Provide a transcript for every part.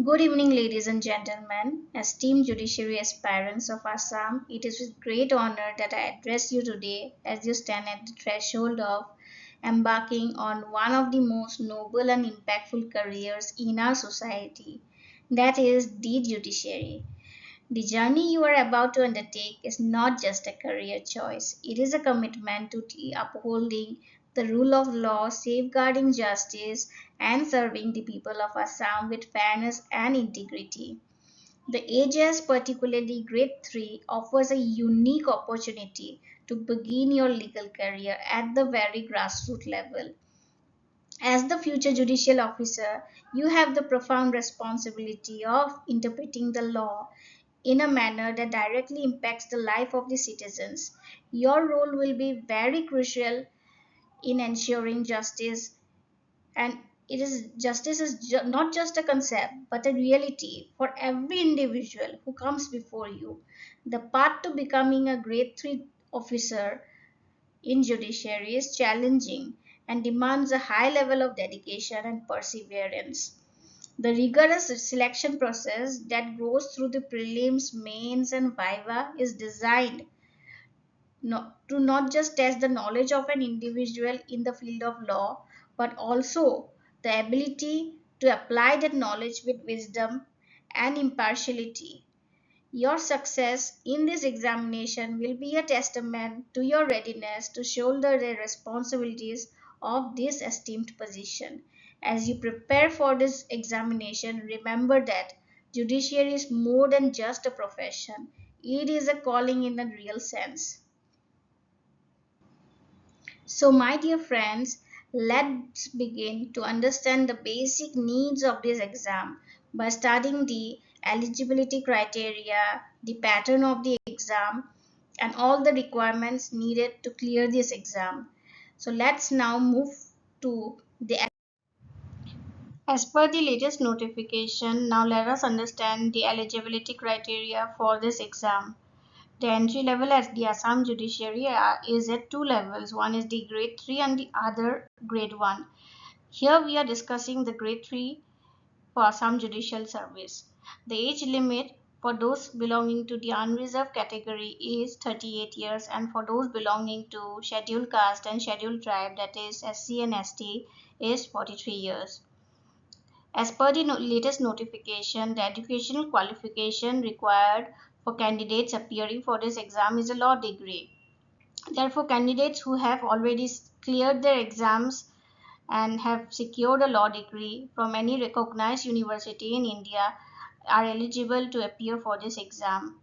Good evening, ladies and gentlemen. Esteemed judiciary aspirants of Assam, it is with great honor that I address you today as you stand at the threshold of embarking on one of the most noble and impactful careers in our society, that is, the judiciary. The journey you are about to undertake is not just a career choice, it is a commitment to upholding the rule of law, safeguarding justice, and serving the people of Assam with fairness and integrity. The AJS, particularly Grade 3, offers a unique opportunity to begin your legal career at the very grassroots level. As the future judicial officer, you have the profound responsibility of interpreting the law in a manner that directly impacts the life of the citizens. Your role will be very crucial in ensuring justice, and justice is not just a concept but a reality for every individual who comes before you. The path to becoming a grade 3 officer in judiciary is challenging and demands a high level of dedication and perseverance. The rigorous selection process that goes through the prelims, mains, and viva is designed to not just test the knowledge of an individual in the field of law, but also the ability to apply that knowledge with wisdom and impartiality. Your success in this examination will be a testament to your readiness to shoulder the responsibilities of this esteemed position. As you prepare for this examination, remember that judiciary is more than just a profession, it is a calling in a real sense. So, my dear friends, let's begin to understand the basic needs of this exam by studying the eligibility criteria, the pattern of the exam, and all the requirements needed to clear this exam. So, let's now move to the as per the latest notification. Now, let us understand the eligibility criteria for this exam. The entry level at the Assam Judiciary is at two levels. One is the grade 3 and the other grade 1. Here we are discussing the grade 3 for Assam Judicial Service. The age limit for those belonging to the unreserved category is 38 years, and for those belonging to scheduled caste and scheduled tribe, that is SC and ST, is 43 years. As per the latest notification, the educational qualification required for candidates appearing for this exam is a law degree. Therefore, candidates who have already cleared their exams and have secured a law degree from any recognized university in India are eligible to appear for this exam.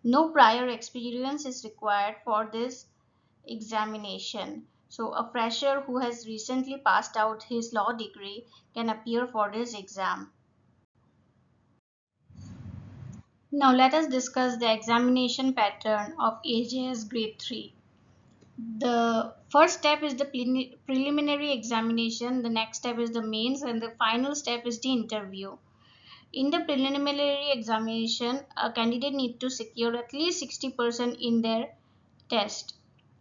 No prior experience is required for this examination. So, a fresher who has recently passed out his law degree can appear for this exam. Now let us discuss the examination pattern of AJS Grade 3. The first step is the preliminary examination, the next step is the mains, and the final step is the interview. In the preliminary examination, a candidate needs to secure at least 60% in their test.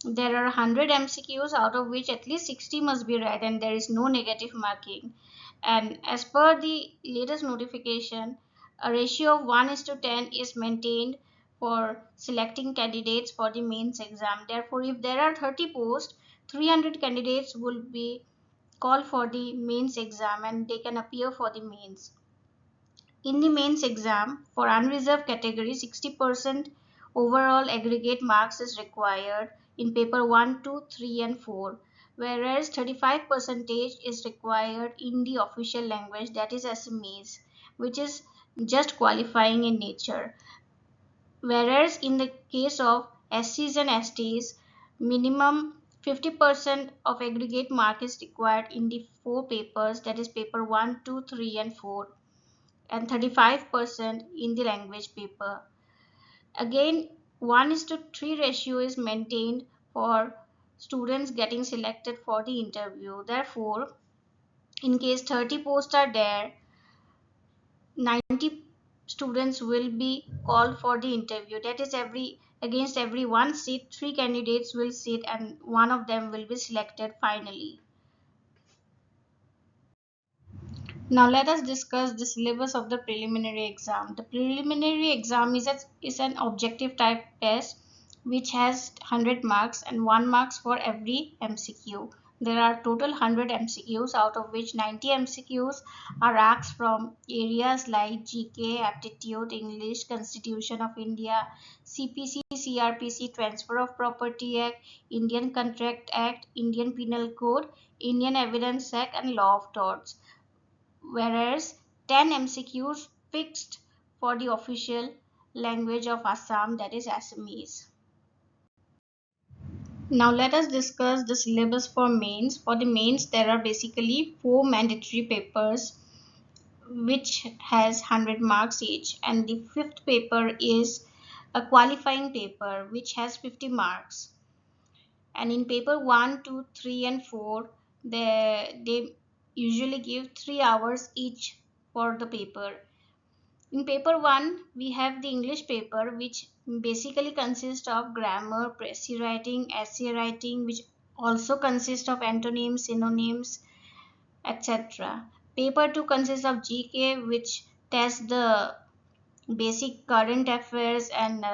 There are 100 MCQs out of which at least 60 must be right and there is no negative marking. And as per the latest notification, a ratio of 1 is to 10 is maintained for selecting candidates for the mains exam. Therefore, if there are 30 posts, 300 candidates will be called for the mains exam and they can appear for the mains. In the mains exam, for unreserved category, 60% overall aggregate marks is required in paper 1, 2, 3, and 4, whereas 35% is required in the official language, that is Assamese, which is just qualifying in nature. Whereas in the case of SCs and STs, minimum 50% of aggregate mark is required in the four papers, that is paper 1, 2, 3, and 4, and 35% in the language paper. Again, 1 is to 3 ratio is maintained for students getting selected for the interview. Therefore, in case 30 posts are there, 90 students will be called for the interview. That is, against every one seat, 3 candidates will sit and one of them will be selected finally. Now let us discuss the syllabus of the preliminary exam. The preliminary exam is an objective type test which has 100 marks and 1 marks for every MCQ. There are total 100 MCQs, out of which 90 MCQs are asked from areas like GK, aptitude, English, Constitution of India, CPC, CRPC, Transfer of Property Act, Indian Contract Act, Indian Penal Code, Indian Evidence Act, and Law of Torts, whereas 10 MCQs fixed for the official language of Assam, that is Assamese. Now let us discuss the syllabus for mains. For the mains, there are basically 4 mandatory papers which has 100 marks each, and the fifth paper is a qualifying paper which has 50 marks. And in paper 1, 2, 3 and 4, they usually give 3 hours each for the paper. In paper 1, we have the English paper, which basically consists of grammar, précis writing, essay writing, which also consists of antonyms, synonyms, etc. Paper 2 consists of GK, which tests the basic current affairs and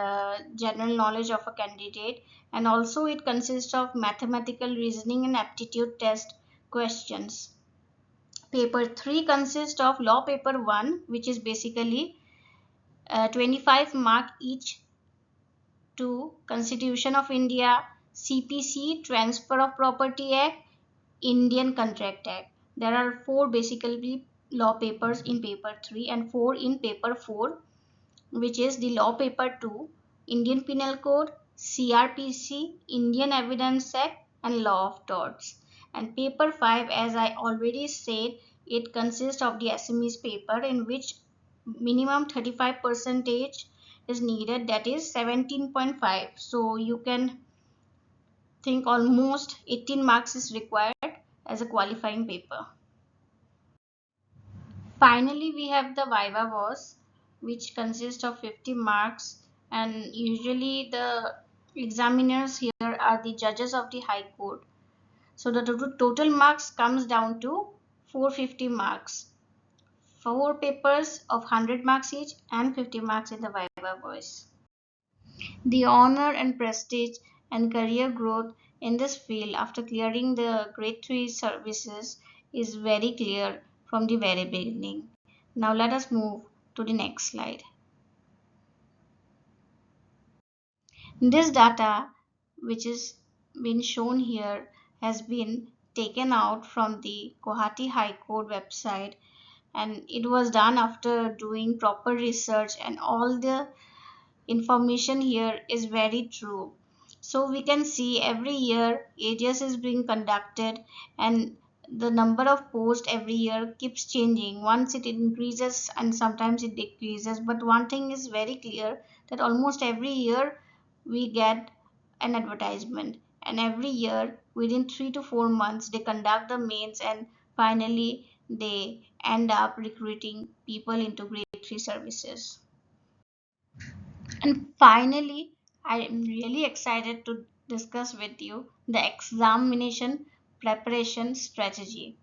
general knowledge of a candidate, and also it consists of mathematical reasoning and aptitude test questions. Paper 3 consists of law paper 1, which is basically 25 mark each to Constitution of India, CPC, Transfer of Property Act, Indian Contract Act. There are 4 basically law papers in paper 3 and 4 in paper 4, which is the law paper 2, Indian Penal Code, CRPC, Indian Evidence Act, and Law of Torts. And paper 5, as I already said, it consists of the Assamese paper, in which minimum 35 percentage is needed, that is 17.5. So you can think almost 18 marks is required as a qualifying paper. Finally, we have the Viva Voce, which consists of 50 marks, and usually the examiners here are the judges of the High Court. So the total marks comes down to 450 marks. 4 papers of 100 marks each and 50 marks in the Viva Voice. The honor and prestige and career growth in this field after clearing the grade 3 services is very clear from the very beginning. Now let us move to the next slide. This data, which is been shown here, has been taken out from the Guwahati High Court website, and it was done after doing proper research, and all the information here is very true. So we can see every year AGS is being conducted, and the number of posts every year keeps changing. Once it increases and sometimes it decreases, but one thing is very clear, that almost every year we get an advertisement, and every year within 3 to 4 months they conduct the mains, and finally they end up recruiting people into grade 3 services. And finally, I am really excited to discuss with you the examination preparation strategy.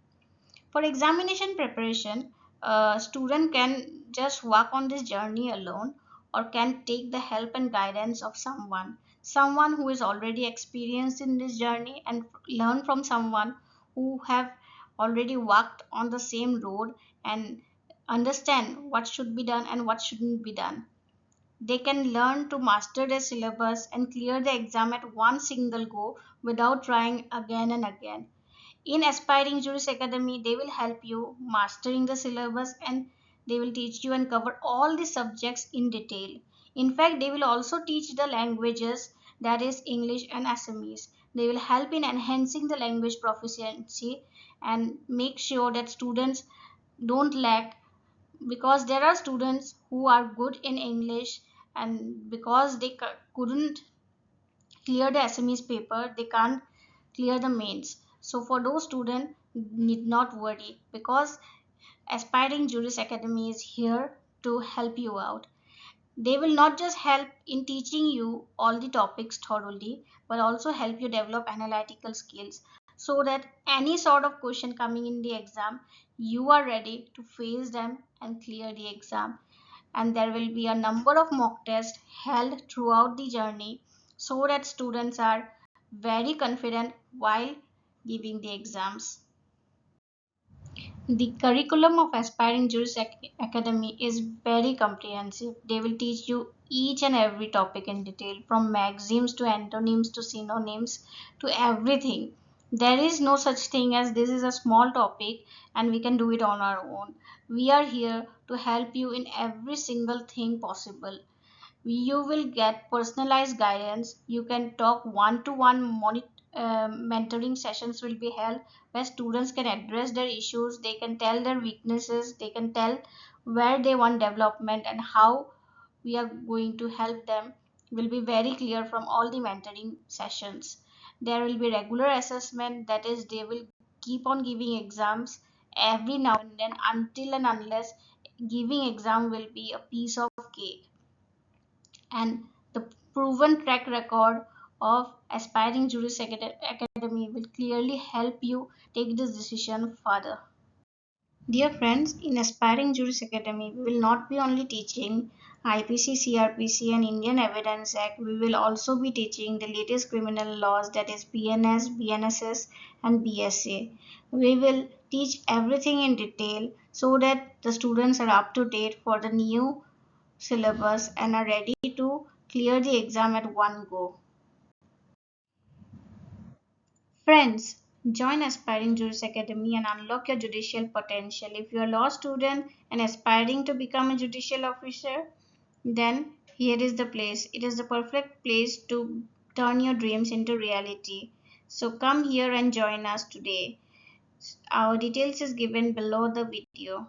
For examination preparation, a student can just work on this journey alone, or can take the help and guidance of someone who is already experienced in this journey, and learn from someone who have already walked on the same road and understand what should be done and what shouldn't be done. They can learn to master their syllabus and clear the exam at one single go without trying again and again. In Aspiring Jurist Academy, they will help you mastering the syllabus, and they will teach you and cover all the subjects in detail. In fact, they will also teach the languages, that is English and Assamese. They will help in enhancing the language proficiency and make sure that students don't lack, because there are students who are good in English, and because they couldn't clear the Assamese paper, they can't clear the mains. So for those students, need not worry, because Aspiring Jurist Academy is here to help you out. They will not just help in teaching you all the topics thoroughly, but also help you develop analytical skills, so that any sort of question coming in the exam, you are ready to face them and clear the exam. And there will be a number of mock tests held throughout the journey so that students are very confident while giving the exams. The curriculum of Aspiring Jurist Academy is very comprehensive. They will teach you each and every topic in detail, from maxims to antonyms to synonyms to everything. There is no such thing as this is a small topic and we can do it on our own. We are here to help you in every single thing possible. You will get personalized guidance. You can talk one to one. Mentoring sessions will be held where students can address their issues, they can tell their weaknesses, they can tell where they want development, and how we are going to help them will be very clear from all the mentoring sessions. There will be regular assessment, that is, they will keep on giving exams every now and then until and unless giving exam will be a piece of cake. And the proven track record of Aspiring Jurist Academy will clearly help you take this decision further. Dear friends, in Aspiring Jurist Academy, we will not be only teaching IPC, CRPC, and Indian Evidence Act, we will also be teaching the latest criminal laws, that is BNS, BNSS, and BSA. We will teach everything in detail so that the students are up to date for the new syllabus and are ready to clear the exam at one go. Friends, join Aspiring Jurist Academy and unlock your judicial potential. If you are a law student and aspiring to become a judicial officer, then here is the place. It is the perfect place to turn your dreams into reality. So come here and join us today. Our details is given below the video.